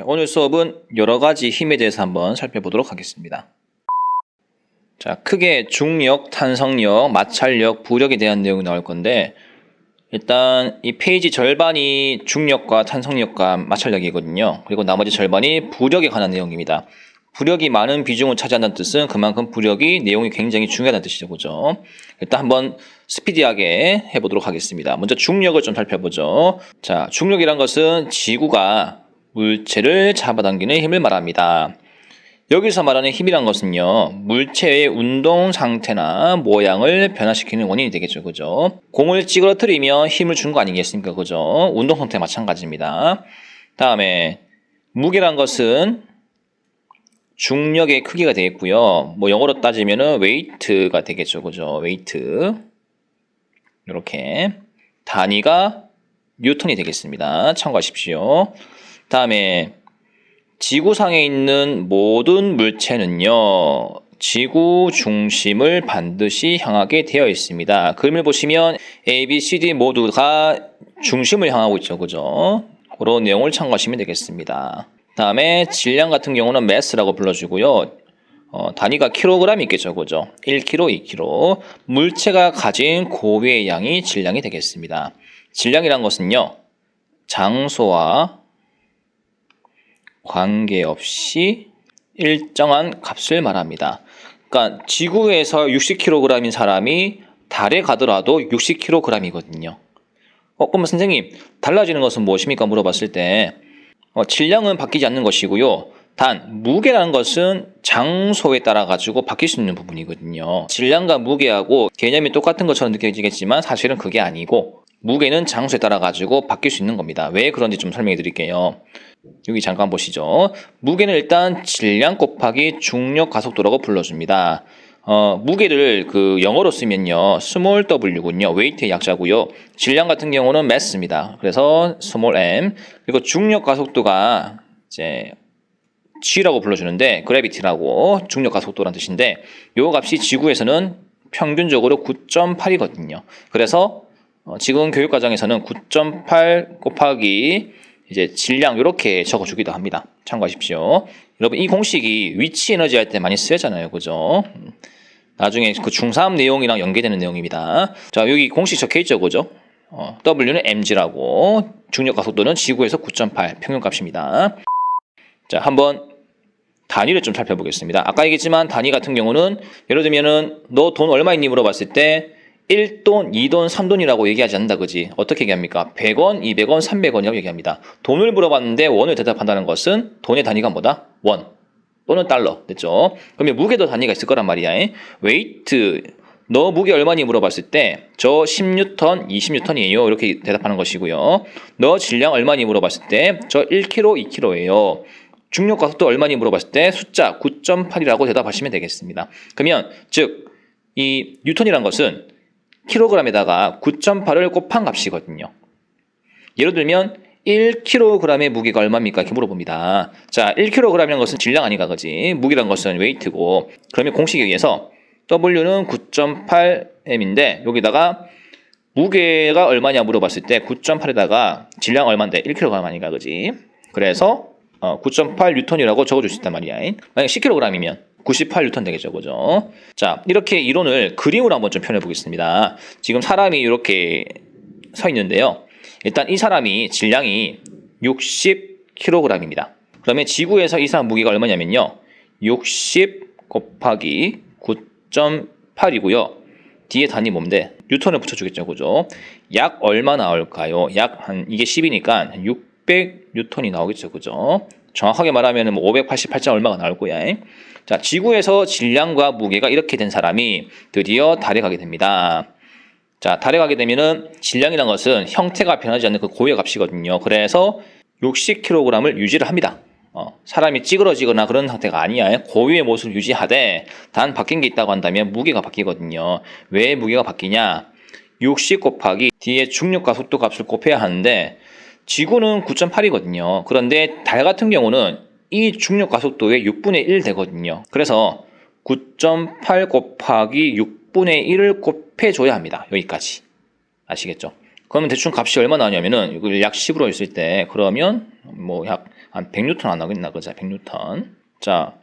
오늘 수업은 여러 가지 힘에 대해서 한번 살펴보도록 하겠습니다. 자, 크게 중력, 탄성력, 마찰력, 부력에 대한 내용이 나올 건데 일단 이 페이지 절반이 중력과 탄성력과 마찰력이거든요. 그리고 나머지 절반이 부력에 관한 내용입니다. 부력이 많은 비중을 차지한다는 뜻은 그만큼 부력이 내용이 굉장히 중요하다는 뜻이죠. 그죠? 일단 한번 스피디하게 해보도록 하겠습니다. 먼저 중력을 좀 살펴보죠. 자, 중력이란 것은 지구가 물체를 잡아당기는 힘을 말합니다. 여기서 말하는 힘이란 것은요, 물체의 운동 상태나 모양을 변화시키는 원인이 되겠죠. 그죠? 공을 찌그러뜨리면 힘을 준 거 아니겠습니까? 그죠? 운동 상태 마찬가지입니다. 다음에 무게란 것은 중력의 크기가 되겠고요. 뭐 영어로 따지면은 웨이트가 되겠죠. 그죠? 웨이트. 이렇게. 단위가 뉴턴이 되겠습니다. 참고하십시오. 다음에 지구상에 있는 모든 물체는요, 지구 중심을 반드시 향하게 되어 있습니다. 그림을 보시면 A, B, C, D 모두가 중심을 향하고 있죠. 그죠? 그런 내용을 참고하시면 되겠습니다. 다음에 질량 같은 경우는 mass라고 불러주고요. 단위가 킬로그램이 있겠죠. 그죠? 1kg, 2kg. 물체가 가진 고유의 양이 질량이 되겠습니다. 질량이란 것은요, 장소와 관계없이 일정한 값을 말합니다. 그러니까 지구에서 60kg인 사람이 달에 가더라도 60kg이거든요. 그러면 선생님, 달라지는 것은 무엇입니까? 물어봤을 때 질량은 바뀌지 않는 것이고요. 단 무게라는 것은 장소에 따라 가지고 바뀔 수 있는 부분이거든요. 질량과 무게하고 개념이 똑같은 것처럼 느껴지겠지만 사실은 그게 아니고 무게는 장소에 따라 가지고 바뀔 수 있는 겁니다. 왜 그런지 좀 설명해 드릴게요. 여기 잠깐 보시죠. 무게는 일단 질량 곱하기 중력 가속도라고 불러줍니다. 무게를 영어로 쓰면요, small w군요. 웨이트의 약자고요. 질량 같은 경우는 mass입니다. 그래서 small m. 그리고 중력 가속도가 이제 g라고 불러주는데 gravity라고 중력 가속도라는 뜻인데 요 값이 지구에서는 평균적으로 9.8이거든요. 그래서 지금 교육 과정에서는 9.8 곱하기 이제 질량 이렇게 적어주기도 합니다. 참고하십시오. 여러분 이 공식이 위치 에너지 할 때 많이 쓰였잖아요. 그죠? 나중에 그 중3 내용이랑 연계되는 내용입니다. 자, 여기 공식 적혀있죠. 그죠? W는 mg라고 중력 가속도는 지구에서 9.8 평균값입니다. 자, 한번 단위를 좀 살펴보겠습니다. 아까 얘기했지만 단위 같은 경우는 예를 들면은 너 돈 얼마 있니 물어봤을 때 1돈, 2돈, 3돈이라고 얘기하지 않는다. 그지? 어떻게 얘기합니까? 100원, 200원, 300원이라고 얘기합니다. 돈을 물어봤는데 원을 대답한다는 것은 돈의 단위가 뭐다? 원 또는 달러. 됐죠? 그러면 무게도 단위가 있을 거란 말이야. 웨이트, 너 무게 얼마니 물어봤을 때 저 10뉴턴, 20뉴턴이에요. 이렇게 대답하는 것이고요. 너 질량 얼마니 물어봤을 때 저 1kg, 2kg예요. 중력 가속도 얼마니 물어봤을 때 숫자 9.8이라고 대답하시면 되겠습니다. 그러면 즉 이 뉴턴이란 것은 킬로그램에다가 9.8을 곱한 값이거든요. 예를 들면 1kg의 무게가 얼마입니까? 이렇게 물어봅니다. 자, 1kg이라는 것은 질량 아니가 그지? 무게란 것은 웨이트고. 그러면 공식에 의해서 W는 9.8m인데 여기다가 무게가 얼마냐 물어봤을 때 9.8에다가 질량 얼마인데 1kg 아니가 그지? 그래서 9.8 뉴턴이라고 적어줄 수 있단 말이야. 만약 10kg이면 98뉴턴 되겠죠. 그죠? 자, 이렇게 이론을 그림으로 한번 좀 표현해 보겠습니다. 지금 사람이 이렇게 서 있는데요. 일단 이 사람이 질량이 60kg입니다. 그러면 지구에서 이 사람 무게가 얼마냐면요. 60 곱하기 9.8이고요. 뒤에 단위 뭔데? 뉴턴을 붙여주겠죠. 그죠? 약 얼마 나올까요? 이게 10이니까 600뉴턴이 나오겠죠. 그죠? 정확하게 말하면 588점 얼마가 나올 거야. 자, 지구에서 질량과 무게가 이렇게 된 사람이 드디어 달에 가게 됩니다. 자, 달에 가게 되면은 질량이라는 것은 형태가 변하지 않는 그 고유의 값이거든요. 그래서 60kg을 유지를 합니다. 사람이 찌그러지거나 그런 상태가 아니야. 고유의 모습을 유지하되 단 바뀐 게 있다고 한다면 무게가 바뀌거든요. 왜 무게가 바뀌냐? 60 곱하기 뒤에 중력과 속도 값을 곱해야 하는데 지구는 9.8이거든요. 그런데 달 같은 경우는 이 중력 가속도의 6분의 1 되거든요. 그래서 9.8 곱하기 6분의 1을 곱해줘야 합니다. 여기까지. 아시겠죠? 그러면 대충 값이 얼마 나오냐면은 이걸 약 10으로 했을 때 그러면 뭐 약 한 100뉴턴 안 나오겠나 그자 100뉴턴. 자,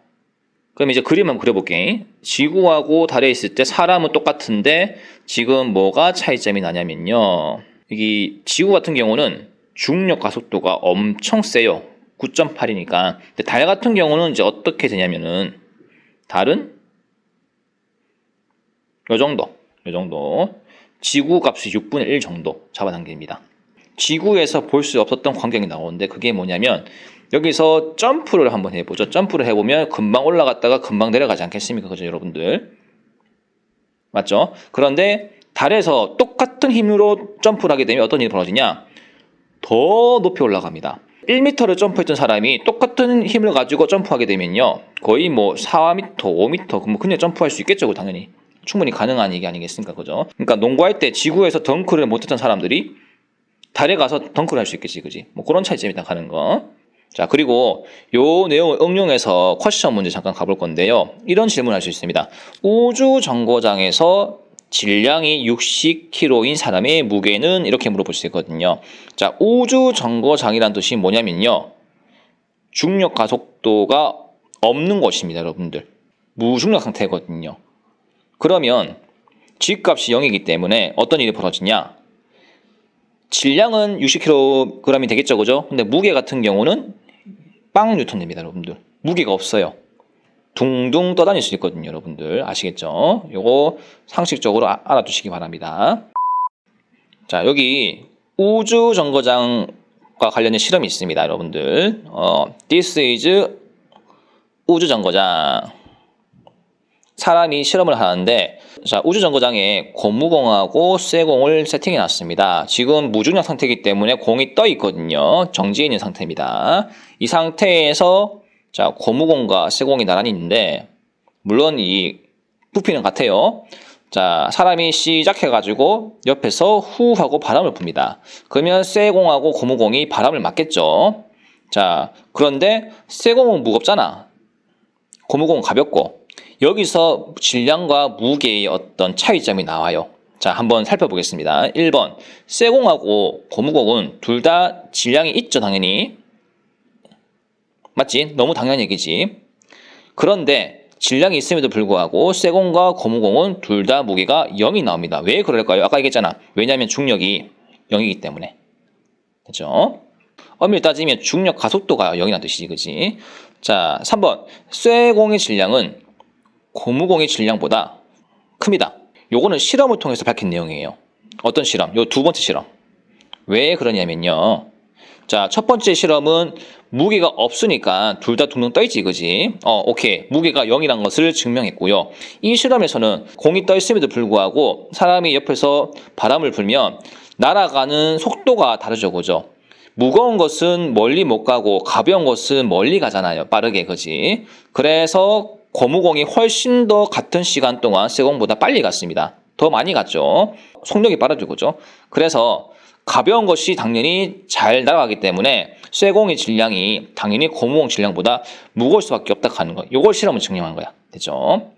그럼 이제 그림 한번 그려볼게. 지구하고 달에 있을 때 사람은 똑같은데 지금 뭐가 차이점이 나냐면요. 여기 지구 같은 경우는 중력 가속도가 엄청 세요. 9.8이니까. 근데 달 같은 경우는 이제 어떻게 되냐면은 달은 요 정도. 지구 값이 6분의 1 정도 잡아당깁니다. 지구에서 볼 수 없었던 광경이 나오는데 그게 뭐냐면 여기서 점프를 한번 해보죠. 점프를 해보면 금방 올라갔다가 금방 내려가지 않겠습니까? 그죠, 여러분들? 맞죠? 그런데 달에서 똑같은 힘으로 점프를 하게 되면 어떤 일이 벌어지냐? 더 높이 올라갑니다. 1m를 점프했던 사람이 똑같은 힘을 가지고 점프하게 되면요. 거의 뭐 4m, 5m, 그럼 그냥 점프할 수 있겠죠, 당연히. 충분히 가능한 얘기 아니겠습니까? 그죠? 그러니까 농구할 때 지구에서 덩크를 못했던 사람들이 달에 가서 덩크를 할 수 있겠지, 그지? 뭐 그런 차이점이 딱 하는 거. 자, 그리고 요 내용을 응용해서 퀘스천 문제 잠깐 가볼 건데요. 이런 질문을 할 수 있습니다. 우주 정거장에서 질량이 60kg인 사람의 무게는 이렇게 물어볼 수 있거든요. 자, 우주 정거장이란 뜻이 뭐냐면요. 중력 가속도가 없는 곳입니다, 여러분들. 무중력 상태거든요. 그러면 G값이 0이기 때문에 어떤 일이 벌어지냐? 질량은 60kg이 되겠죠, 그죠? 근데 무게 같은 경우는 빵 뉴턴 됩니다, 여러분들. 무게가 없어요. 둥둥 떠다닐 수 있거든요, 여러분들. 아시겠죠? 요거 상식적으로 알아두시기 바랍니다. 자, 여기 우주 정거장과 관련된 실험이 있습니다, 여러분들. This is 우주 정거장. 사람이 실험을 하는데, 자, 우주 정거장에 고무공하고 쇠공을 세팅해 놨습니다. 지금 무중력 상태이기 때문에 공이 떠 있거든요. 정지해 있는 상태입니다. 이 상태에서 자, 고무공과 쇠공이 나란히 있는데, 물론 이 부피는 같아요. 자, 사람이 시작해가지고 옆에서 후 하고 바람을 붑니다. 그러면 쇠공하고 고무공이 바람을 맞겠죠. 자, 그런데 쇠공은 무겁잖아. 고무공은 가볍고. 여기서 질량과 무게의 어떤 차이점이 나와요. 자, 한번 살펴보겠습니다. 1번, 쇠공하고 고무공은 둘 다 질량이 있죠, 당연히. 맞지? 너무 당연한 얘기지. 그런데 질량이 있음에도 불구하고 쇠공과 고무공은 둘 다 무게가 0이 나옵니다. 왜 그럴까요? 아까 얘기했잖아. 왜냐하면 중력이 0이기 때문에. 그죠? 엄밀히 따지면 중력 가속도가 0이라는 뜻이지, 그지? 자, 3번, 쇠공의 질량은 고무공의 질량보다 큽니다. 요거는 실험을 통해서 밝힌 내용이에요. 어떤 실험? 요 두 번째 실험. 왜 그러냐면요. 자, 첫 번째 실험은 무게가 없으니까 둘 다 둥둥 떠있지, 그지? 오케이. 무게가 0이란 것을 증명했고요. 이 실험에서는 공이 떠있음에도 불구하고 사람이 옆에서 바람을 불면 날아가는 속도가 다르죠, 그죠? 무거운 것은 멀리 못 가고 가벼운 것은 멀리 가잖아요. 빠르게, 그지? 그래서 고무공이 훨씬 더 같은 시간 동안 쇠공보다 빨리 갔습니다. 더 많이 갔죠. 속력이 빠르죠, 그죠? 그래서 가벼운 것이 당연히 잘 날아가기 때문에 쇠공의 질량이 당연히 고무공 질량보다 무거울 수밖에 없다 하는 거. 이걸 실험을 증명한 거야. 됐죠?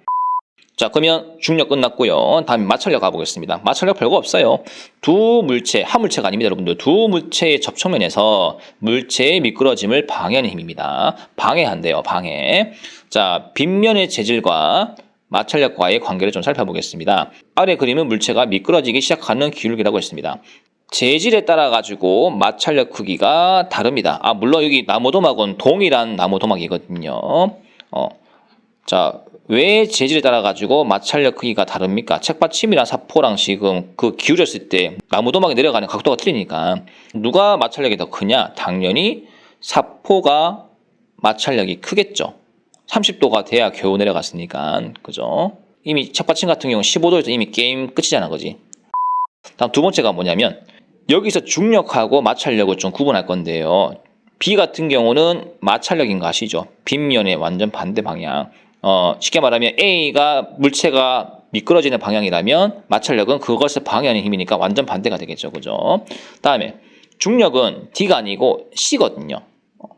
자, 그러면 중력 끝났고요. 다음에 마찰력 가보겠습니다. 마찰력 별거 없어요. 두 물체, 한 물체가 아닙니다, 여러분들. 두 물체의 접촉면에서 물체의 미끄러짐을 방해하는 힘입니다. 방해한대요, 방해. 자, 빗면의 재질과 마찰력과의 관계를 좀 살펴보겠습니다. 아래 그림은 물체가 미끄러지기 시작하는 기울기라고 했습니다. 재질에 따라 가지고 마찰력 크기가 다릅니다. 물론 여기 나무도막은 동일한 나무도막이거든요. 자, 왜 재질에 따라 가지고 마찰력 크기가 다릅니까? 책받침이랑 사포랑 지금 그 기울였을 때 나무도막이 내려가는 각도가 틀리니까 누가 마찰력이 더 크냐? 당연히 사포가 마찰력이 크겠죠. 30도가 돼야 겨우 내려갔으니까. 그죠? 이미 책받침 같은 경우는 15도에서 이미 게임 끝이잖아, 그지? 다음 두 번째가 뭐냐면 여기서 중력하고 마찰력을 좀 구분할 건데요. B 같은 경우는 마찰력인 거 아시죠? 빗면의 완전 반대 방향. 쉽게 말하면 A가 물체가 미끄러지는 방향이라면 마찰력은 그것을 방해하는 힘이니까 완전 반대가 되겠죠. 그죠? 다음에 중력은 D가 아니고 C거든요.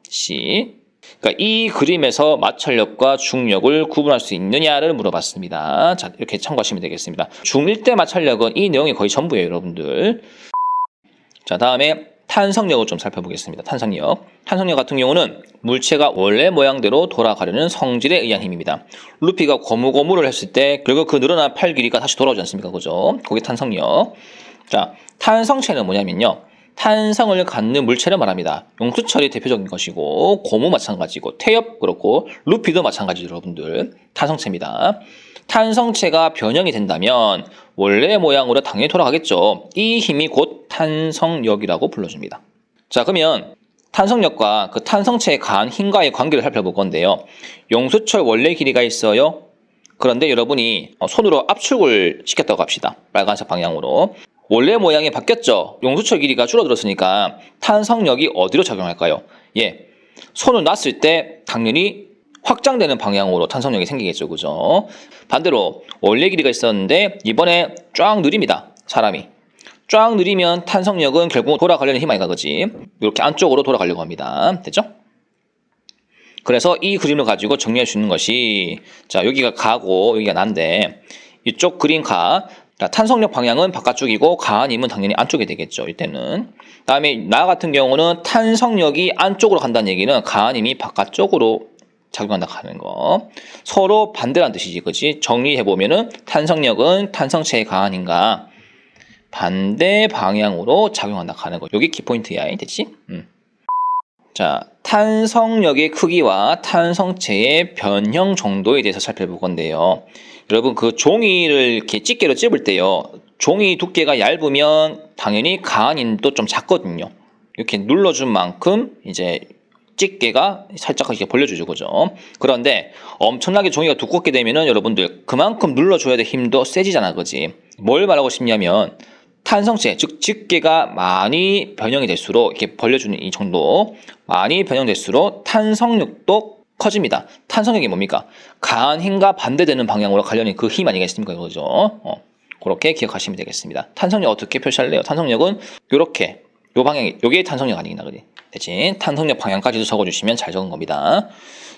C. 그러니까 이 그림에서 마찰력과 중력을 구분할 수 있느냐를 물어봤습니다. 자, 이렇게 참고하시면 되겠습니다. 중1 때 마찰력은 이 내용이 거의 전부예요, 여러분들. 자, 다음에 탄성력을 좀 살펴보겠습니다. 탄성력. 탄성력 같은 경우는 물체가 원래 모양대로 돌아가려는 성질에 의한 힘입니다. 루피가 고무고무를 했을 때 결국 그 늘어난 팔 길이가 다시 돌아오지 않습니까? 그죠? 그게 탄성력. 자, 탄성체는 뭐냐면요. 탄성을 갖는 물체를 말합니다. 용수철이 대표적인 것이고 고무 마찬가지고 태엽 그렇고 루피도 마찬가지죠. 여러분들. 탄성체입니다. 탄성체가 변형이 된다면 원래 모양으로 당연히 돌아가겠죠. 이 힘이 곧 탄성력이라고 불러줍니다. 자, 그러면 탄성력과 그 탄성체에 가한 힘과의 관계를 살펴볼 건데요. 용수철 원래 길이가 있어요. 그런데 여러분이 손으로 압축을 시켰다고 합시다. 빨간색 방향으로. 원래 모양이 바뀌었죠. 용수철 길이가 줄어들었으니까 탄성력이 어디로 작용할까요? 예, 손을 놨을 때 당연히 확장되는 방향으로 탄성력이 생기겠죠. 그죠? 반대로 원래 길이가 있었는데 이번에 쫙 느립니다. 사람이. 쫙 느리면 탄성력은 결국 돌아가려는 힘 아이가 그지? 이렇게 안쪽으로 돌아가려고 합니다. 됐죠? 그래서 이 그림을 가지고 정리할 수 있는 것이 자, 여기가 가고 여기가 난데 이쪽 그림 가. 자, 탄성력 방향은 바깥쪽이고 가한 힘은 당연히 안쪽이 되겠죠. 이때는. 다음에 나 같은 경우는 탄성력이 안쪽으로 간다는 얘기는 가한 힘이 바깥쪽으로 작용한다 하는 거. 서로 반대라는 뜻이지. 그치? 정리해보면은 탄성력은 탄성체의 가한 힘과 반대 방향으로 작용한다 하는 거. 여기 키포인트야. 됐지? 자, 탄성력의 크기와 탄성체의 변형 정도에 대해서 살펴볼 건데요. 여러분 그 종이를 이렇게 집게로 찝을 때요. 종이 두께가 얇으면 당연히 가한 힘도 좀 작거든요. 이렇게 눌러준 만큼 이제 집게가 살짝 이렇게 벌려주죠. 그죠? 그런데 엄청나게 종이가 두껍게 되면은 여러분들 그만큼 눌러줘야 될 힘도 세지잖아. 그지? 뭘 말하고 싶냐면 탄성체, 즉 집게가 많이 변형이 될수록 이렇게 벌려주는 이 정도 많이 변형될수록 탄성력도 커집니다. 탄성력이 뭡니까? 강한 힘과 반대되는 방향으로 가려는 그 힘 아니겠습니까? 그죠? 그렇게 기억하시면 되겠습니다. 탄성력 어떻게 표시할래요? 탄성력은 이렇게 요 방향이 요게 탄성력 아니겠나 그지? 대신 탄성력 방향까지도 적어주시면 잘 적은 겁니다.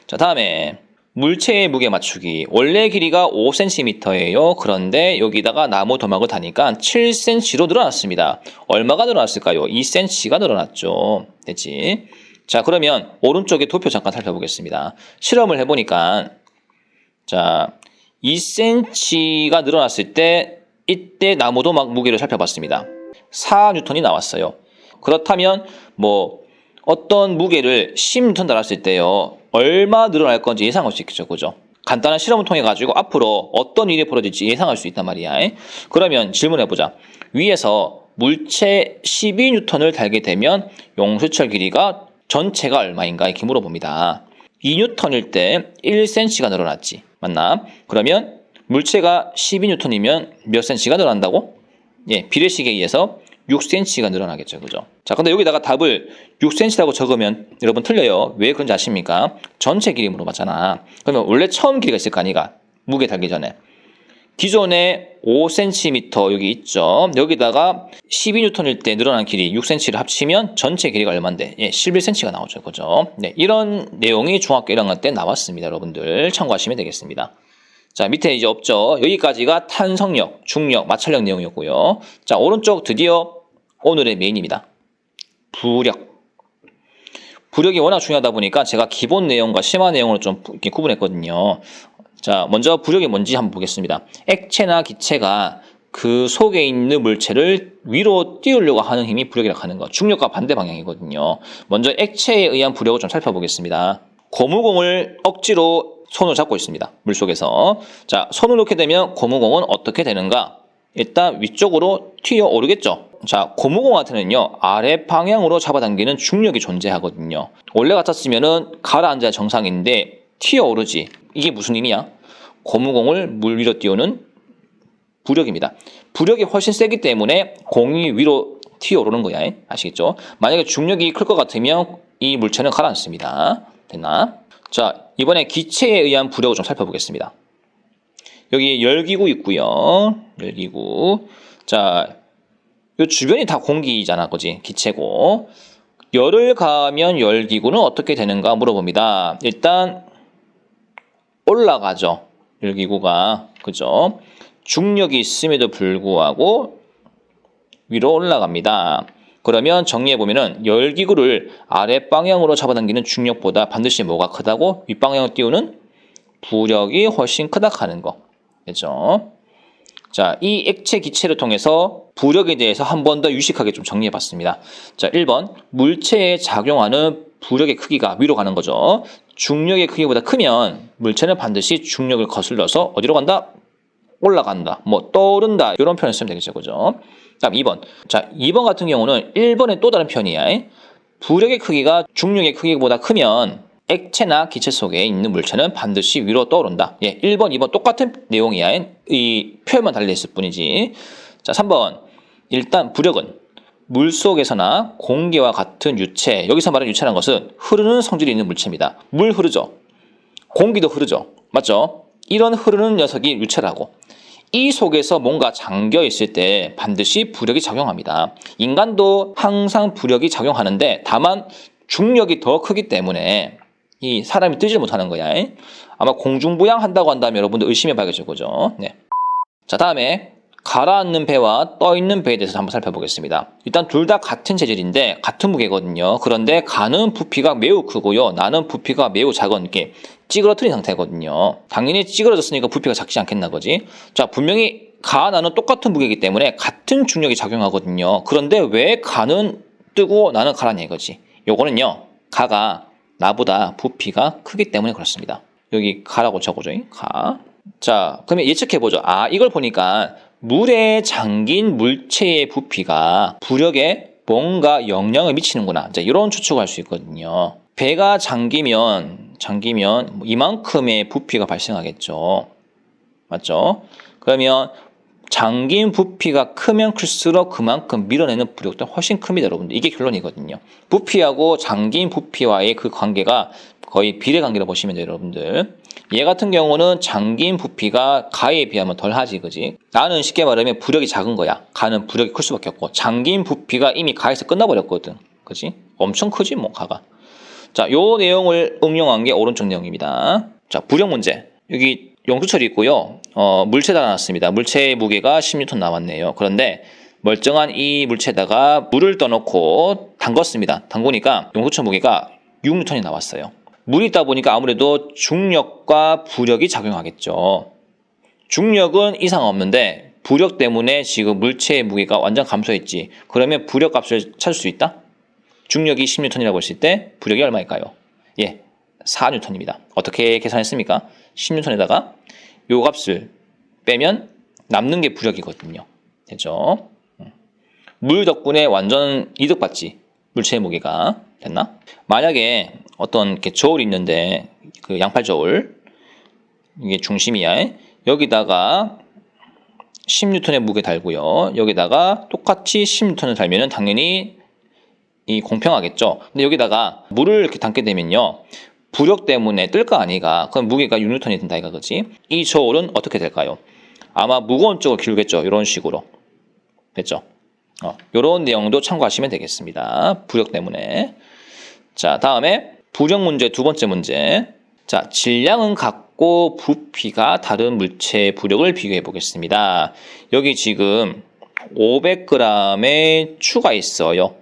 자, 다음에 물체의 무게 맞추기. 원래 길이가 5cm예요. 그런데 여기다가 나무 도막을 다니까 7cm로 늘어났습니다. 얼마가 늘어났을까요? 2cm가 늘어났죠. 됐지? 자, 그러면 오른쪽에 도표 잠깐 살펴보겠습니다. 실험을 해보니까 자, 2cm가 늘어났을 때 이때 나무 도막 무게를 살펴봤습니다. 4N이 나왔어요. 그렇다면 뭐 어떤 무게를 10N 달았을 때요. 얼마 늘어날 건지 예상할 수 있겠죠. 그죠? 간단한 실험을 통해 가지고 앞으로 어떤 일이 벌어질지 예상할 수 있단 말이야. 그러면 질문해보자. 위에서 물체 12N을 달게 되면 용수철 길이가 전체가 얼마인가 이렇게 물어봅니다. 2N일 때 1cm가 늘어났지. 맞나? 그러면 물체가 12N이면 몇 cm가 늘어난다고? 예, 비례식에 의해서 6cm가 늘어나겠죠. 그죠? 자, 근데 여기다가 답을 6cm라고 적으면 여러분 틀려요. 왜 그런지 아십니까? 전체 길이 물어봤잖아. 그러면 원래 처음 길이가 있을 거 아니가? 무게 달기 전에. 기존에 5cm 여기 있죠. 여기다가 12N일 때 늘어난 길이 6cm를 합치면 전체 길이가 얼마인데? 예, 11cm가 나오죠. 그죠? 네, 이런 내용이 중학교 1학년 때 나왔습니다. 여러분들 참고하시면 되겠습니다. 자, 밑에 이제 없죠. 여기까지가 탄성력, 중력, 마찰력 내용이었고요. 자, 오른쪽 드디어 오늘의 메인입니다. 부력. 부력이 워낙 중요하다 보니까 제가 기본 내용과 심화 내용을 좀 이렇게 구분했거든요. 자, 먼저 부력이 뭔지 한번 보겠습니다. 액체나 기체가 그 속에 있는 물체를 위로 띄우려고 하는 힘이 부력이라고 하는 거. 중력과 반대 방향이거든요. 먼저 액체에 의한 부력을 좀 살펴보겠습니다. 고무공을 억지로 손으로 잡고 있습니다. 물속에서. 자, 손을 놓게 되면 고무공은 어떻게 되는가? 일단 위쪽으로 튀어 오르겠죠. 자, 고무공 같은는요 아래 방향으로 잡아당기는 중력이 존재하거든요. 원래 같았으면은 가라앉아야 정상인데 튀어 오르지. 이게 무슨 힘이야? 고무공을 물 위로 띄우는 부력입니다. 부력이 훨씬 세기 때문에 공이 위로 튀어 오르는 거야. 아시겠죠? 만약에 중력이 클 것 같으면 이 물체는 가라앉습니다. 됐나? 자, 이번에 기체에 의한 부력을 좀 살펴보겠습니다. 여기 열기구 있고요. 열기구. 자, 요 주변이 다 공기잖아, 그지? 기체고. 열을 가하면 열기구는 어떻게 되는가 물어봅니다. 일단 올라가죠. 열기구가. 그죠? 중력이 있음에도 불구하고 위로 올라갑니다. 그러면 정리해보면은 열기구를 아랫방향으로 잡아당기는 중력보다 반드시 뭐가 크다고? 윗방향으로 띄우는 부력이 훨씬 크다 하는 거. 그죠? 자, 이 액체 기체를 통해서 부력에 대해서 한 번 더 유식하게 좀 정리해봤습니다. 자, 1번. 물체에 작용하는 부력의 크기가 위로 가는 거죠. 중력의 크기보다 크면 물체는 반드시 중력을 거슬러서 어디로 간다? 올라간다. 뭐 떠오른다. 이런 표현을 쓰면 되겠죠. 그죠? 다음 2번. 자, 2번 같은 경우는 1번의 또 다른 표현이야. 부력의 크기가 중력의 크기보다 크면 액체나 기체 속에 있는 물체는 반드시 위로 떠오른다. 예, 1번, 2번 똑같은 내용이야. 이 표현만 달려있을 뿐이지. 자, 3번. 일단 부력은 물속에서나 공기와 같은 유체, 여기서 말하는 유체라는 것은 흐르는 성질이 있는 물체입니다. 물 흐르죠. 공기도 흐르죠. 맞죠? 이런 흐르는 녀석이 유체라고. 이 속에서 뭔가 잠겨 있을 때 반드시 부력이 작용합니다. 인간도 항상 부력이 작용하는데 다만 중력이 더 크기 때문에 이 사람이 뜨지 못하는 거야. 아마 공중부양한다고 한다면 여러분들 의심해 봐야겠죠. 그죠? 네. 자, 다음에 가라앉는 배와 떠있는 배에 대해서 한번 살펴보겠습니다. 일단 둘 다 같은 재질인데 같은 무게거든요. 그런데 가는 부피가 매우 크고요. 나는 부피가 매우 작은 게 찌그러뜨린 상태거든요. 당연히 찌그러졌으니까 부피가 작지 않겠나 거지. 자, 분명히 가, 나는 똑같은 무게이기 때문에 같은 중력이 작용하거든요. 그런데 왜 가는 뜨고 나는 가라냐 이거지. 요거는요. 가가 나보다 부피가 크기 때문에 그렇습니다. 여기 가라고 적어줘. 가. 자, 그러면 예측해보죠. 아, 이걸 보니까 물에 잠긴 물체의 부피가 부력에 뭔가 영향을 미치는구나. 자, 이런 추측을 할 수 있거든요. 배가 잠기면 이만큼의 부피가 발생하겠죠. 맞죠? 그러면 잠긴 부피가 크면 클수록 그만큼 밀어내는 부력도 훨씬 큽니다, 여러분들. 이게 결론이거든요. 부피하고 잠긴 부피와의 그 관계가 거의 비례관계로 보시면 돼요, 여러분들. 얘 같은 경우는 잠긴 부피가 가에 비하면 덜 하지, 그지? 나는 쉽게 말하면 부력이 작은 거야. 가는 부력이 클 수밖에 없고, 잠긴 부피가 이미 가에서 끝나버렸거든. 그지? 엄청 크지, 뭐, 가가. 자, 요 내용을 응용한 게 오른쪽 내용입니다. 자, 부력 문제. 여기 용수철이 있고요. 물체다 나왔습니다. 물체의 무게가 10N 나왔네요. 그런데 멀쩡한 이 물체에다가 물을 떠놓고 담궜습니다. 담그니까 용수철 무게가 6N이 나왔어요. 물이 있다 보니까 아무래도 중력과 부력이 작용하겠죠. 중력은 이상 없는데 부력 때문에 지금 물체의 무게가 완전 감소했지. 그러면 부력 값을 찾을 수 있다? 중력이 10N이라고 했을 때 부력이 얼마일까요? 예, 4N입니다. 어떻게 계산했습니까? 10N에다가 요 값을 빼면 남는 게 부력이거든요. 됐죠? 물 덕분에 완전 이득받지. 물체의 무게가. 됐나? 만약에 어떤 이렇게 저울이 있는데 그 양팔 저울 이게 중심이야. 여기다가 10N의 무게 달고요. 여기다가 똑같이 10N을 달면은 당연히 이 공평하겠죠. 근데 여기다가 물을 이렇게 담게 되면요. 부력 때문에 뜰 거 아니가. 그럼 무게가 6N이 된다 이거 그지? 이 저울은 어떻게 될까요? 아마 무거운 쪽으로 기울겠죠. 이런 식으로. 됐죠? 이런 내용도 참고하시면 되겠습니다. 부력 때문에. 자, 다음에 부력 문제 두 번째 문제. 자, 질량은 같고 부피가 다른 물체의 부력을 비교해 보겠습니다. 여기 지금 500g의 추가 있어요.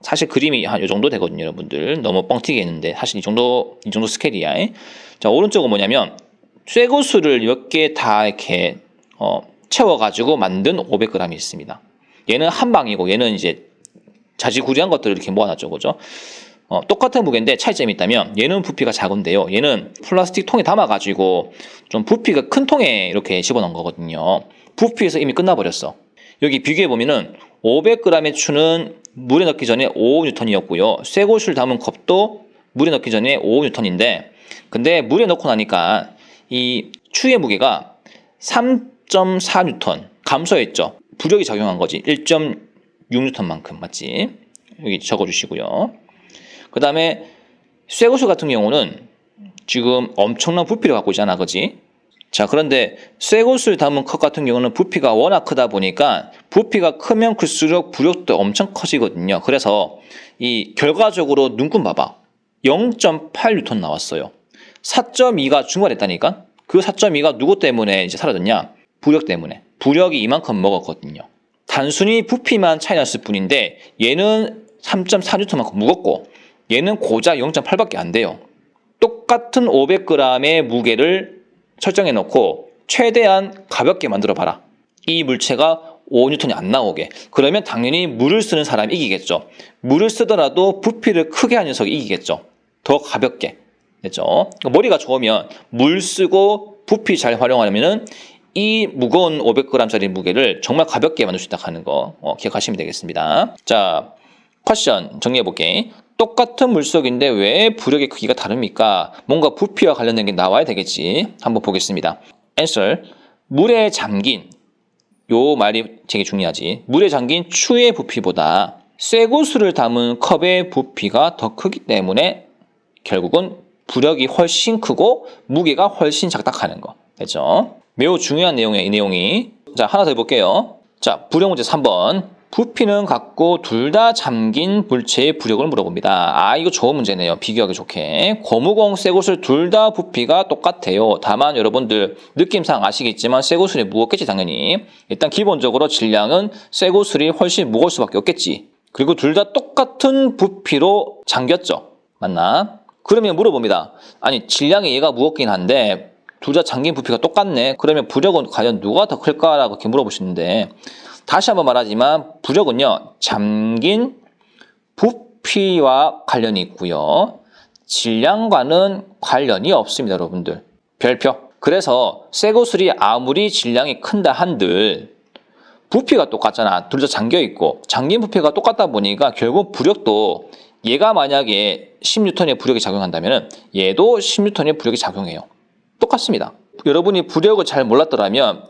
사실 그림이 한 이 정도 되거든요, 여러분들. 너무 뻥튀기 했는데 사실 이 정도 스케일이야. 자, 오른쪽은 뭐냐면 쇠구슬을 몇 개 다 이렇게 채워가지고 만든 500g이 있습니다. 얘는 한 방이고 얘는 이제 자지구지한 것들을 이렇게 모아놨죠, 그죠? 똑같은 무게인데 차이점이 있다면 얘는 부피가 작은데요. 얘는 플라스틱 통에 담아가지고 좀 부피가 큰 통에 이렇게 집어넣은 거거든요. 부피에서 이미 끝나버렸어. 여기 비교해보면은 500g의 추는 물에 넣기 전에 5N이었고요. 쇠고슬 담은 컵도 물에 넣기 전에 5N인데 근데 물에 넣고 나니까 이 추의 무게가 3.4N 감소했죠. 부력이 작용한 거지. 1.6N만큼 맞지? 여기 적어주시고요. 그 다음에 쇠고슬 같은 경우는 지금 엄청난 부피를 갖고 있잖아, 그지? 자, 그런데 쇠고슬 담은 컵 같은 경우는 부피가 워낙 크다 보니까 부피가 크면 클수록 부력도 엄청 커지거든요. 그래서 이 결과적으로 눈금 봐봐. 0.8N 나왔어요. 4.2가 중괄했다니까? 그 4.2가 누구 때문에 이제 사라졌냐? 부력 때문에. 부력이 이만큼 먹었거든요. 단순히 부피만 차이 났을 뿐인데 얘는 3.4N만큼 무겁고 얘는 고작 0.8밖에 안 돼요. 똑같은 500g의 무게를 설정해 놓고 최대한 가볍게 만들어 봐라. 이 물체가 5N이 안 나오게. 그러면 당연히 물을 쓰는 사람이 이기겠죠. 물을 쓰더라도 부피를 크게 한 녀석이 이기겠죠. 더 가볍게. 됐죠? 머리가 좋으면 물 쓰고 부피 잘 활용하려면은 이 무거운 500g짜리 무게를 정말 가볍게 만들 수 있다 하는 거 기억하시면 되겠습니다. 자, 퀘션 정리해 볼게. 똑같은 물속인데 왜 부력의 크기가 다릅니까? 뭔가 부피와 관련된 게 나와야 되겠지. 한번 보겠습니다. answer. 물에 잠긴, 요 말이 되게 중요하지. 물에 잠긴 추의 부피보다 쇠구슬을 담은 컵의 부피가 더 크기 때문에 결국은 부력이 훨씬 크고 무게가 훨씬 작다 하는 거. 됐죠? 매우 중요한 내용이에요, 이 내용이. 자, 하나 더 해볼게요. 자, 부력 문제 3번. 부피는 같고 둘 다 잠긴 물체의 부력을 물어봅니다. 아, 이거 좋은 문제네요. 비교하기 좋게. 고무공, 쇠구슬 둘 다 부피가 똑같아요. 다만 여러분들 느낌상 아시겠지만 쇠구슬이 무겁겠지 당연히. 일단 기본적으로 질량은 쇠구슬이 훨씬 무거울 수밖에 없겠지. 그리고 둘 다 똑같은 부피로 잠겼죠. 맞나? 그러면 물어봅니다. 아니, 질량이 얘가 무겁긴 한데 둘 다 잠긴 부피가 똑같네. 그러면 부력은 과연 누가 더 클까라고 이렇게 물어보시는데, 다시 한번 말하지만 부력은요, 잠긴 부피와 관련이 있고요, 질량과는 관련이 없습니다, 여러분들. 별표. 그래서 쇠구슬이 아무리 질량이 큰다 한들 부피가 똑같잖아. 둘 다 잠겨 있고 잠긴 부피가 똑같다 보니까 결국 부력도 얘가 만약에 10N의 부력이 작용한다면 얘도 10N의 부력이 작용해요. 똑같습니다. 여러분이 부력을 잘 몰랐더라면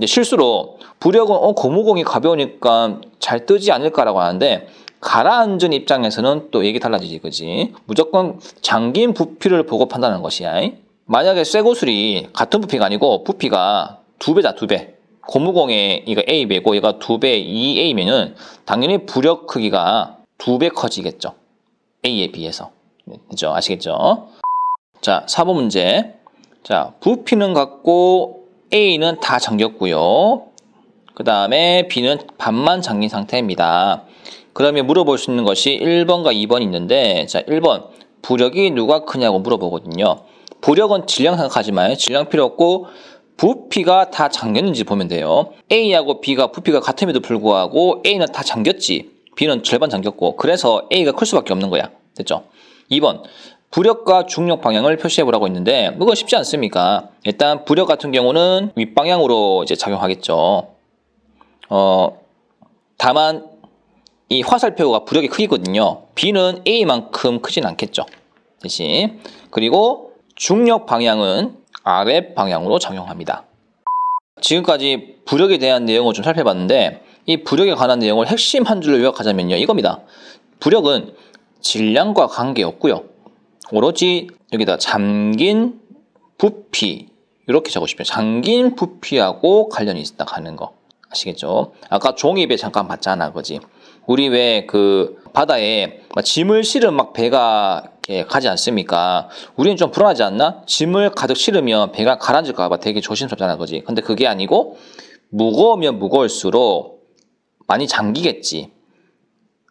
실수로 부력은 고무공이 가벼우니까 잘 뜨지 않을까라고 하는데, 가라앉은 입장에서는 또 얘기 달라지지, 그지? 무조건 잠긴 부피를 보고 판단하는 것이야. 만약에 쇠구슬이 같은 부피가 아니고 부피가 2배다, 2배. 고무공의 이거 A배고 얘가 2배 2A면은 당연히 부력 크기가 2배 커지겠죠. A에 비해서. 그죠? 아시겠죠? 자, 4번 문제. 자, 부피는 같고 A는 다 잠겼고요. 그 다음에 B는 반만 잠긴 상태입니다. 그러면 물어볼 수 있는 것이 1번과 2번이 있는데, 자, 1번 부력이 누가 크냐고 물어보거든요. 부력은 질량 생각하지 마요. 질량 필요 없고 부피가 다 잠겼는지 보면 돼요. A하고 B가 부피가 같음에도 불구하고 A는 다 잠겼지, B는 절반 잠겼고, 그래서 A가 클 수밖에 없는 거야. 됐죠? 2번 부력과 중력 방향을 표시해보라고 했는데, 그거 쉽지 않습니까? 일단 부력 같은 경우는 윗방향으로 이제 작용하겠죠. 다만 이 화살표가 부력이 크기거든요. B는 A만큼 크진 않겠죠. 대신. 그리고 중력 방향은 아랫 방향으로 작용합니다. 지금까지 부력에 대한 내용을 좀 살펴봤는데, 이 부력에 관한 내용을 핵심 한 줄로 요약하자면요, 이겁니다. 부력은 질량과 관계없고요, 오로지 여기다 잠긴 부피, 이렇게 적으시면 잠긴 부피하고 관련이 있다 하는 거 아시겠죠? 아까 종이배 잠깐 봤잖아, 그지? 우리 왜 그 바다에 짐을 실은 막 배가 이렇게 가지 않습니까? 우리는 좀 불안하지 않나? 짐을 가득 실으면 배가 가라앉을까 봐 되게 조심스럽잖아, 그지? 근데 그게 아니고 무거우면 무거울수록 많이 잠기겠지.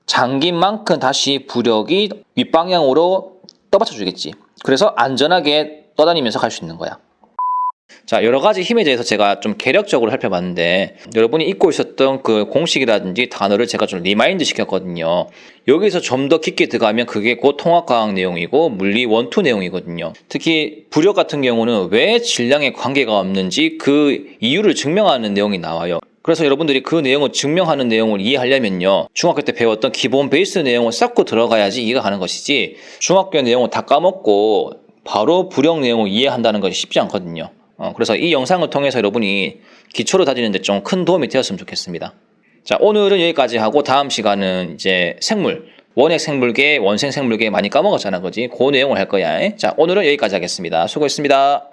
잠긴 만큼 다시 부력이 윗방향으로 떠받쳐 주겠지. 그래서 안전하게 떠다니면서 갈 수 있는 거야. 자, 여러 가지 힘에 대해서 제가 좀 개략적으로 살펴봤는데, 여러분이 잊고 있었던 그 공식이라든지 단어를 제가 좀 리마인드 시켰거든요. 여기서 좀 더 깊게 들어가면 그게 곧 통합과학 내용이고 물리 원투 내용이거든요. 특히 부력 같은 경우는 왜 질량에 관계가 없는지 그 이유를 증명하는 내용이 나와요. 그래서 여러분들이 그 내용을 증명하는 내용을 이해하려면요, 중학교 때 배웠던 기본 베이스 내용을 쌓고 들어가야지 이해가 가는 것이지, 중학교 내용을 다 까먹고 바로 부력 내용을 이해한다는 것이 쉽지 않거든요. 그래서 이 영상을 통해서 여러분이 기초를 다지는 데 좀 큰 도움이 되었으면 좋겠습니다. 자, 오늘은 여기까지 하고 다음 시간은 이제 생물, 원핵 생물계, 원생 생물계 많이 까먹었잖아, 그지? 그 내용을 할 거야. 자, 오늘은 여기까지 하겠습니다. 수고했습니다.